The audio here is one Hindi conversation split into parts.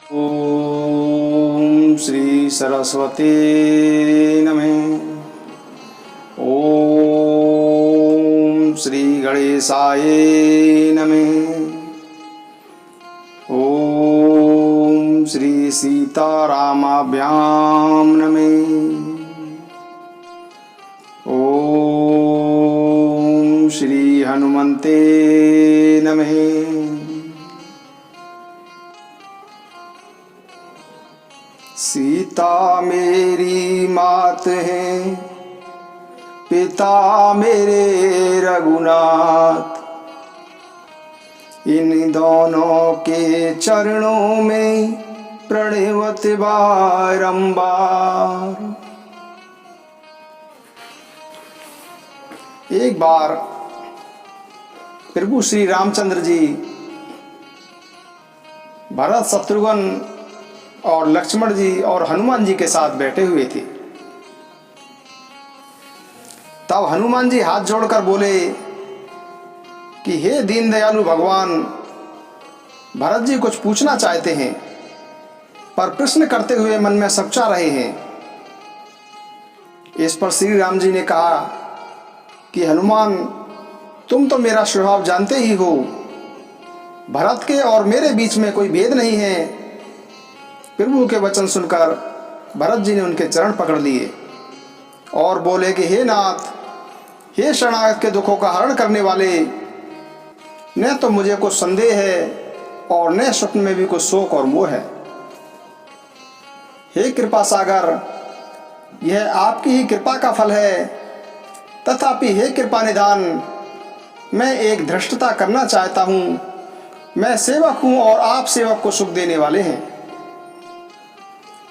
ओम श्री सरस्वती नमः। ओम श्री गणेशाय नमः। ओम श्री सीतारामाभ्याम नमः। ओम श्री हनुमते नमः। सीता मेरी मात है, पिता मेरे रघुनाथ, इन दोनों के चरणों में प्रणवत बारंबार। एक बार प्रभु श्री रामचंद्र जी भरत, शत्रुघ्न और लक्ष्मण जी और हनुमान जी के साथ बैठे हुए थे। तब हनुमान जी हाथ जोड़कर बोले कि हे दीन दयालु भगवान, भरत जी कुछ पूछना चाहते हैं पर प्रश्न करते हुए मन में सकुचा रहे हैं। इस पर श्री राम जी ने कहा कि हनुमान, तुम तो मेरा स्वभाव जानते ही हो, भरत के और मेरे बीच में कोई भेद नहीं है। प्रभु के वचन सुनकर भरत जी ने उनके चरण पकड़ लिए और बोले कि हे नाथ, हे शरणागत के दुखों का हरण करने वाले, न तो मुझे कुछ संदेह है और न स्वप्न में भी कुछ शोक और मोह है। हे कृपा सागर, यह आपकी ही कृपा का फल है। तथापि हे कृपा निधान, मैं एक धृष्टता करना चाहता हूँ। मैं सेवक हूँ और आप सेवक को सुख देने वाले हैं।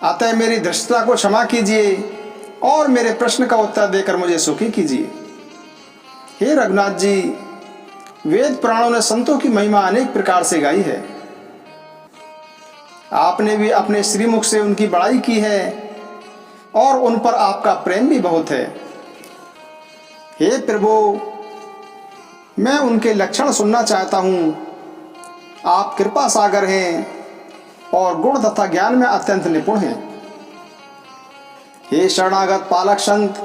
अतः मेरी धृष्टता को क्षमा कीजिए और मेरे प्रश्न का उत्तर देकर मुझे सुखी कीजिए। हे रघुनाथ जी, वेद पुराणों ने संतों की महिमा अनेक प्रकार से गाई है। आपने भी अपने श्रीमुख से उनकी बड़ाई की है और उन पर आपका प्रेम भी बहुत है। हे प्रभु, मैं उनके लक्षण सुनना चाहता हूँ। आप कृपा सागर हैं और गुण तथा ज्ञान में अत्यंत निपुण हैं। हे शरणागत पालक संत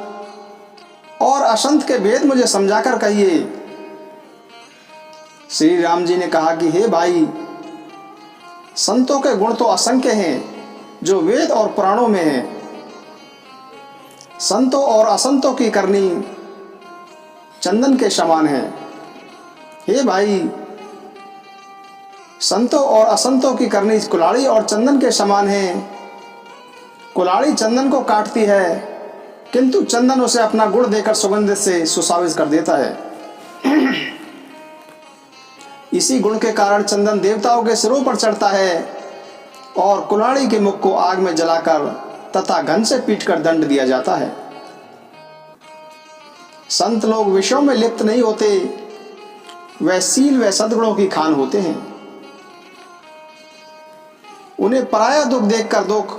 और असंत के भेद मुझे समझाकर कहिए। श्री राम जी ने कहा कि हे भाई, संतों के गुण तो असंख्य हैं जो वेद और पुराणों में हैं। संतों और असंतों की करनी चंदन के समान है। हे भाई, संतों और असंतों की करनी कुल्हाड़ी और चंदन के समान है। कुल्हाड़ी चंदन को काटती है, किंतु चंदन उसे अपना गुण देकर सुगंध से सुशोभित कर देता है। इसी गुण के कारण चंदन देवताओं के सिरों पर चढ़ता है और कुल्हाड़ी के मुख को आग में जलाकर तथा घन से पीटकर दंड दिया जाता है। संत लोग विषयों में लिप्त नहीं होते, वह शील व सद्गुणों की खान होते हैं। उन्हें पराया दुख देखकर दुख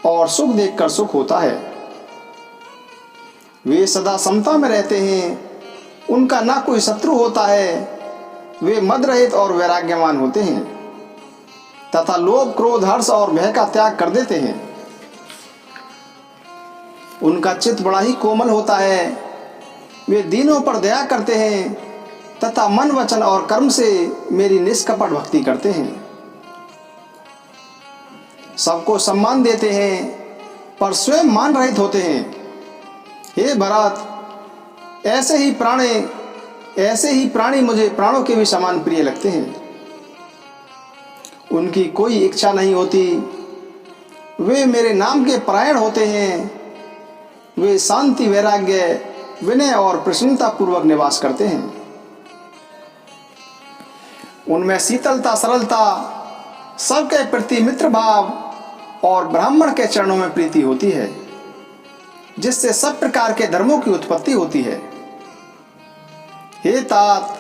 और सुख देखकर सुख होता है। वे सदा समता में रहते हैं, उनका ना कोई शत्रु होता है। वे मद रहित और वैराग्यवान होते हैं तथा लोभ, क्रोध, हर्ष और भय का त्याग कर देते हैं। उनका चित्त बड़ा ही कोमल होता है। वे दीनों पर दया करते हैं तथा मन, वचन और कर्म से मेरी निष्कपट भक्ति करते हैं। सबको सम्मान देते हैं पर स्वयं मान रहित होते हैं। हे भरत, ऐसे ही प्राणी मुझे प्राणों के भी समान प्रिय लगते हैं। उनकी कोई इच्छा नहीं होती, वे मेरे नाम के परायण होते हैं। वे शांति, वैराग्य, विनय और प्रसन्नता पूर्वक निवास करते हैं। उनमें शीतलता, सरलता, सबके प्रति मित्र भाव और ब्राह्मण के चरणों में प्रीति होती है, जिससे सब प्रकार के धर्मों की उत्पत्ति होती है। हे तात,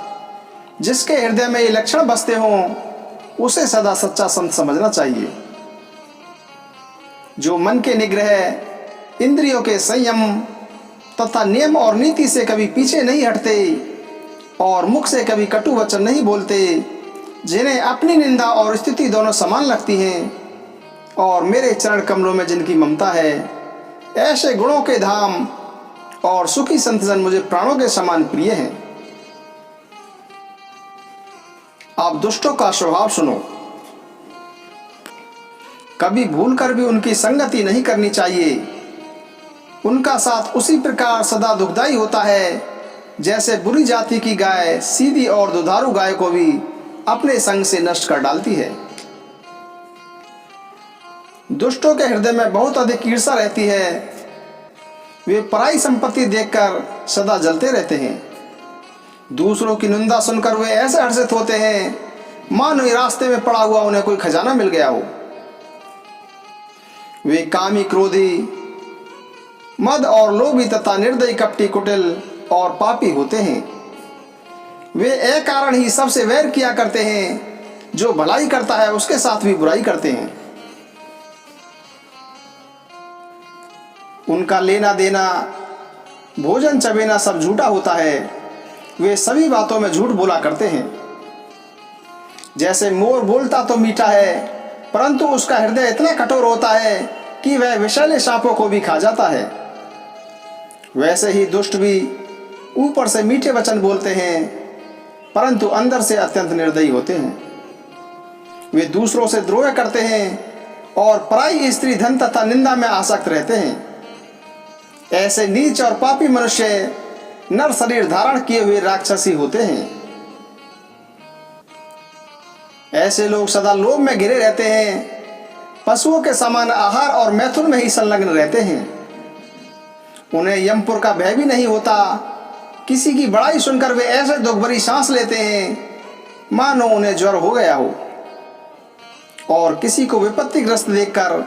जिसके हृदय में ये लक्षण बसते हों, उसे सदा सच्चा संत समझना चाहिए। जो मन के निग्रह, इंद्रियों के संयम तथा नियम और नीति से कभी पीछे नहीं हटते और मुख से कभी कटु वचन नहीं बोलते, जिन्हें अपनी निंदा और स्तुति दोनों समान लगती हैं और मेरे चरण कमलों में जिनकी ममता है, ऐसे गुणों के धाम और सुखी संतजन मुझे प्राणों के समान प्रिय हैं। आप दुष्टों का स्वभाव सुनो। कभी भूलकर भी उनकी संगति नहीं करनी चाहिए। उनका साथ उसी प्रकार सदा दुखदाई होता है जैसे बुरी जाति की गाय सीधी और दुधारू गाय को भी अपने संग से नष्ट कर डालती है। दुष्टों के हृदय में बहुत अधिक ईर्ष्या रहती है। वे पराई संपत्ति देखकर सदा जलते रहते हैं। दूसरों की निंदा सुनकर वे ऐसे हर्षित होते हैं मानो रास्ते में पड़ा हुआ उन्हें कोई खजाना मिल गया हो। वे कामी, क्रोधी, मद और लोभी तथा निर्दयी, कपटी, कुटिल और पापी होते हैं। वे एक कारण ही सबसे वैर किया करते हैं। जो भलाई करता है उसके साथ भी बुराई करते हैं। उनका लेना देना, भोजन चबेना सब झूठा होता है। वे सभी बातों में झूठ बोला करते हैं। जैसे मोर बोलता तो मीठा है, परंतु उसका हृदय इतना कठोर होता है कि वह विषैले सांपों को भी खा जाता है, वैसे ही दुष्ट भी ऊपर से मीठे वचन बोलते हैं परंतु अंदर से अत्यंत निर्दयी होते हैं। वे दूसरों से द्रोह करते हैं और पराई स्त्री, धन तथा निंदा में आसक्त रहते हैं। ऐसे नीच और पापी मनुष्य नर शरीर धारण किए हुए राक्षसी होते हैं। ऐसे लोग सदा लोभ में घिरे रहते हैं। पशुओं के समान आहार और मैथुन में ही संलग्न रहते हैं। उन्हें यमपुर का भय भी नहीं होता। किसी की बड़ाई सुनकर वे ऐसे दुख भरी सांस लेते हैं मानो उन्हें ज्वर हो गया हो, और किसी को विपत्तिग्रस्त देखकर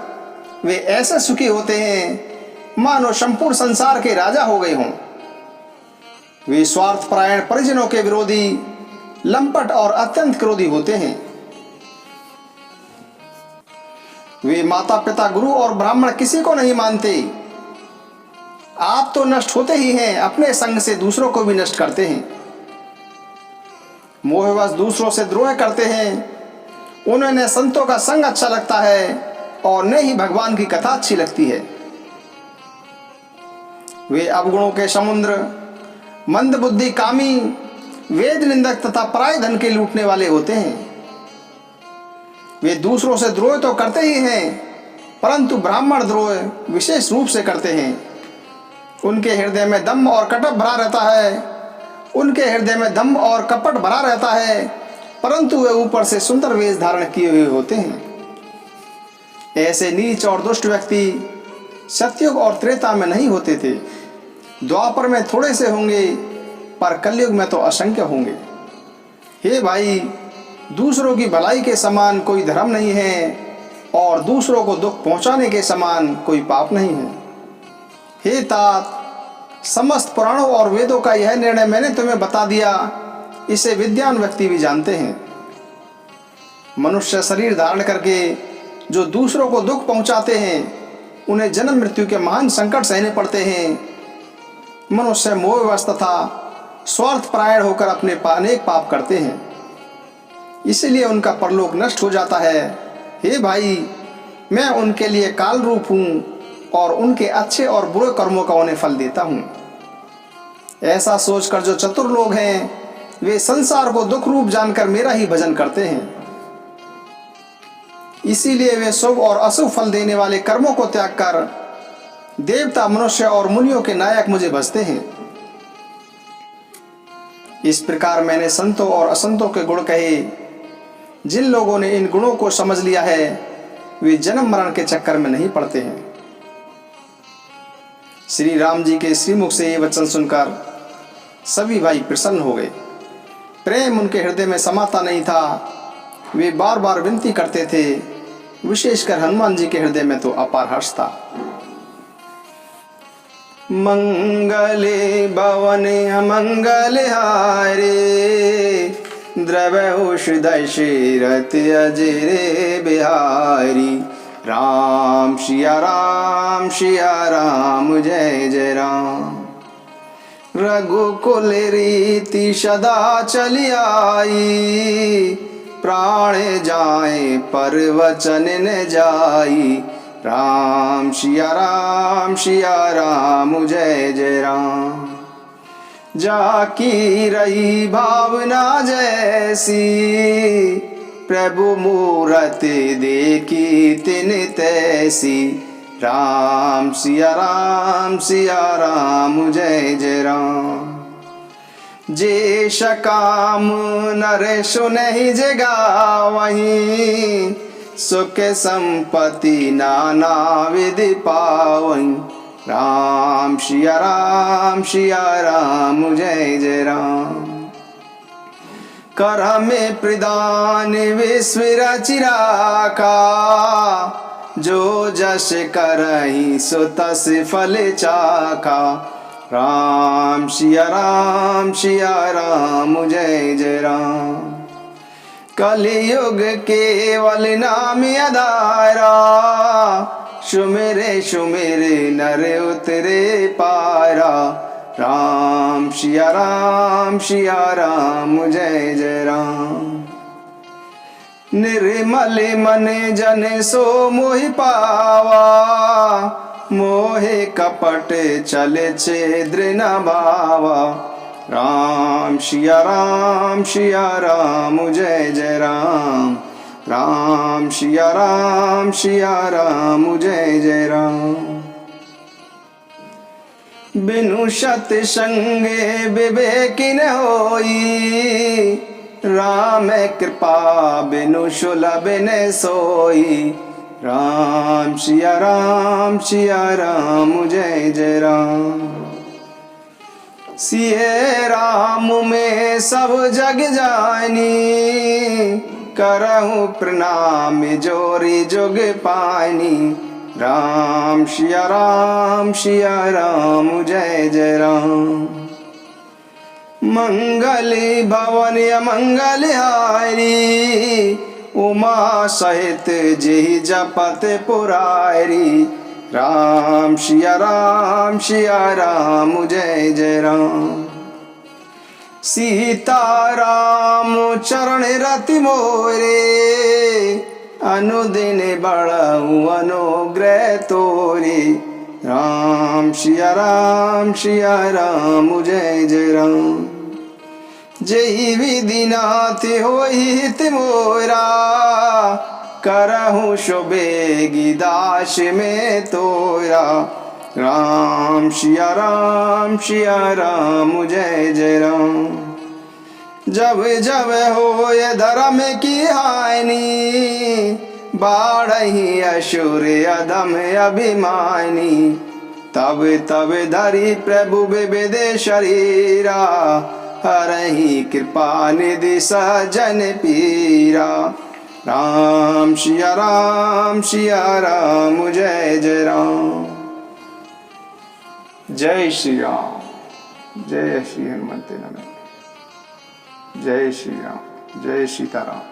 वे ऐसे सुखी होते हैं मानो संपूर्ण संसार के राजा हो गए हों। वे स्वार्थपरायण, परिजनों के विरोधी, लंपट और अत्यंत क्रोधी होते हैं। वे माता पिता, गुरु और ब्राह्मण किसी को नहीं मानते। आप तो नष्ट होते ही हैं, अपने संग से दूसरों को भी नष्ट करते हैं। मोहवश दूसरों से द्रोह करते हैं। उन्हें संतों का संग अच्छा लगता है और न ही भगवान की कथा अच्छी लगती है। वे अवगुणों के समुद्र, मंदबुद्धि, कामी, वेद निंदक तथा पराय धन के लूटने वाले होते हैं। वे दूसरों से द्रोह तो करते ही हैं, परंतु ब्राह्मण द्रोह विशेष रूप से करते हैं। उनके हृदय में दम्भ और कपट भरा रहता है। उनके हृदय में दम्भ और कपट भरा रहता है, परंतु वे ऊपर से सुंदर वेश धारण किए हुए होते हैं। ऐसे नीच और दुष्ट व्यक्ति सतयुग और त्रेता में नहीं होते थे। द्वापर में थोड़े से होंगे, पर कलयुग में तो असंख्य होंगे। हे भाई, दूसरों की भलाई के समान कोई धर्म नहीं है और दूसरों को दुख पहुंचाने के समान कोई पाप नहीं है। हे तात, समस्त पुराणों और वेदों का यह निर्णय मैंने तुम्हें बता दिया। इसे विद्वान व्यक्ति भी जानते हैं। मनुष्य शरीर धारण करके जो दूसरों को दुख पहुंचाते हैं, उन्हें जन्म मृत्यु के महान संकट सहने पड़ते हैं। मनुष्य मोहवश तथा स्वार्थपरायण होकर अपने अनेक पाप करते हैं, इसलिए उनका परलोक नष्ट हो जाता है। हे भाई, मैं उनके लिए काल रूप हूँ और उनके अच्छे और बुरे कर्मों का उन्हें फल देता हूँ। ऐसा सोचकर जो चतुर लोग हैं, वे संसार को दुख रूप जानकर मेरा ही भजन करते हैं। इसीलिए वे शुभ और अशुभ फल देने वाले कर्मों को त्याग कर देवता, मनुष्य और मुनियों के नायक मुझे भजते हैं। इस प्रकार मैंने संतों और असंतों के गुण कहे। जिन लोगों ने इन गुणों को समझ लिया है, वे जन्म मरण के चक्कर में नहीं पड़ते हैं। श्री राम जी के श्रीमुख से ये वचन सुनकर सभी भाई प्रसन्न हो गए। प्रेम उनके हृदय में समाता नहीं था। वे बार बार विनती करते थे। विशेषकर हनुमान जी के हृदय में तो अपार हर्ष था। मंगले भवन अमंगल हारे, द्रवहुष दशरथ अजरे बिहारी। राम सिया राम जय जय राम। रघुकुल रीति सदा चली आई, प्राण जाए पर वचन न जाई। राम सिया राम जय जय राम। जाकी रही भावना जैसी, प्रभु मूरति देखी तिन तैसी। राम सिया राम जय जय राम। जे सकाम नर सुनहि जगावहीं, सुख संपत्ति नाना विधि पावहीं। राम सिया राम जय जय राम। कर में प्रदान विश्व रचि राखा, जो जस करहि सो तस फल चाखा। राम सिया राम जय जय राम। कलयुग केवल नाम आधारा, सुमिरे सुमिरे नर उतरे पारा। राम सिया राम जय जय राम। निर्मल मन जन सो मोहि पावा, मोहे कपट चले छिद्र न भावा। राम सिया राम जय जय राम। राम सिया राम जय जय राम। बिनु सत्संगे विवेक न होई, राम कृपा बिनु सुलभ न सोई। राम सिया राम जय जय राम। सिए राम में सब जग जानी, करहु प्रणाम जोरी जुग पानी। राम सिया राम जय जय राम। मंगल भवन अमंगल हारी, उमा सहित जेहि जपत पुरारी। राम सिया राम जय जय राम। सीता राम चरण रति मोरे, अनुदिन बढ़ऊ अनुग्रह तोरे। राम सिया राम जय जय राम। जय विधि नाथ होई हित मोरा, करहु शोभेगी दास में तोरा। राम सिया राम जय जय राम। जब जब होय धर्म की हानि, बाढ़हि असुर अधम अभिमानी। तब तब धरि प्रभु विविध शरीरा, हरहि कृपा निधि सजन पीरा। राम सिया राम जय जय राम। जय श्री राम। जय श्री हनुमते नमः। जय श्री राम। जय सीताराम।